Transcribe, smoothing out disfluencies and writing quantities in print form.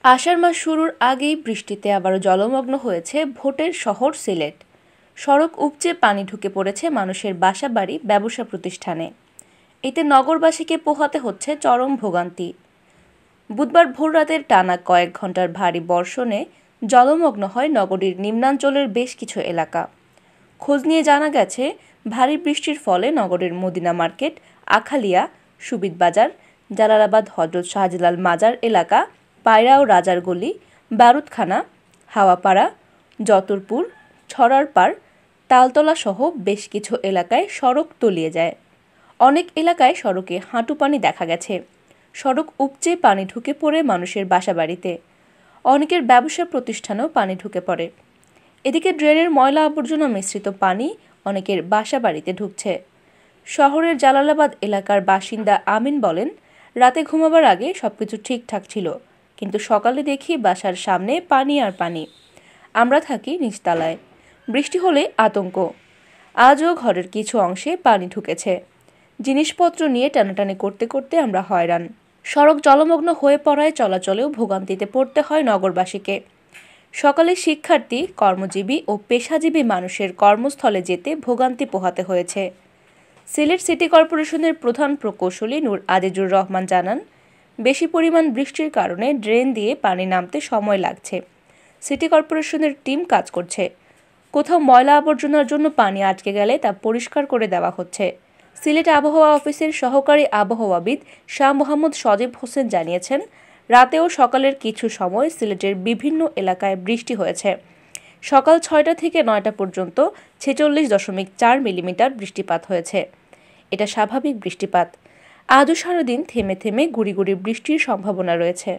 আষাঢ় মাস শুরুর আগেই বৃষ্টিতে আবারও জলমগ্ন হয়েছে ভোটের শহর সিলেট। সড়ক উপচে পানি ঢুকে পড়েছে মানুষের বাসাবাড়ি, ব্যবসা প্রতিষ্ঠানে। এতে নগরবাসীকে পোহাতে হচ্ছে চরম ভোগান্তি। বুধবার ভোররাতের টানা কয়েক ঘন্টার ভারী বর্ষণে জলমগ্ন হয় নগরীর নিম্নাঞ্চলের বেশ কিছু এলাকা। খোঁজ নিয়ে জানা গেছে, ভারী বৃষ্টির ফলে নগরের মদিনা মার্কেট, আখালিয়া, সুবিদ বাজার, জালালাবাদ হজরত শাহজালাল মাজার এলাকা, পায়রা ও রাজার গলি, বারুদখানা, হাওয়াপাড়া, যতরপুর, ছড়ারপাড়, তালতলা সহ বেশ কিছু এলাকায় সড়ক তলিয়ে যায়। অনেক এলাকায় সড়কে হাঁটু পানি দেখা গেছে। সড়ক উপচে পানি ঢুকে পড়ে মানুষের বাসাবাড়িতে। অনেকের ব্যবসা প্রতিষ্ঠানেও পানি ঢুকে পড়ে। এদিকে ড্রেনের ময়লা আবর্জনা মিশ্রিত পানি অনেকের বাসাবাড়িতে ঢুকছে। শহরের জালালাবাদ এলাকার বাসিন্দা আমিন বলেন, রাতে ঘুমাবার আগে সবকিছু ঠিকঠাক ছিল, কিন্তু সকালে দেখি বাসার সামনে পানি আর পানি। আমরা থাকি নিচতলায়। বৃষ্টি হলে আতঙ্ক। আজও ঘরের কিছু অংশে পানি ঢুকেছে। জিনিসপত্র নিয়ে টানাটানি করতে করতে আমরা হয়রান। সড়ক জলমগ্ন হয়ে পড়ায় চলাচলেও ভোগান্তিতে পড়তে হয় নগরবাসীকে। সকালে শিক্ষার্থী, কর্মজীবী ও পেশাজীবী মানুষের কর্মস্থলে যেতে ভোগান্তি পোহাতে হয়েছে। সিলেট সিটি কর্পোরেশনের প্রধান প্রকৌশলী নূর আজিজুর রহমান জানান, বেশি পরিমাণ বৃষ্টির কারণে ড্রেন দিয়ে পানি নামতে সময় লাগছে। সিটি কর্পোরেশনের টিম কাজ করছে। কোথাও ময়লা আবর্জনার জন্য পানি আটকে গেলে তা পরিষ্কার করে দেওয়া হচ্ছে। সিলেট আবহাওয়া অফিসের সহকারী আবহাওয়াবিদ শাহ মোহাম্মদ সজীব হোসেন জানিয়েছেন, রাতে ও সকালের কিছু সময় সিলেটের বিভিন্ন এলাকায় বৃষ্টি হয়েছে। সকাল ৬টা থেকে ৯টা পর্যন্ত ৪৬.৪ মিলিমিটার বৃষ্টিপাত হয়েছে। এটা স্বাভাবিক বৃষ্টিপাত। আজও সারাদিন থেমে থেমে গুঁড়ি গুঁড়ি বৃষ্টির সম্ভাবনা রয়েছে।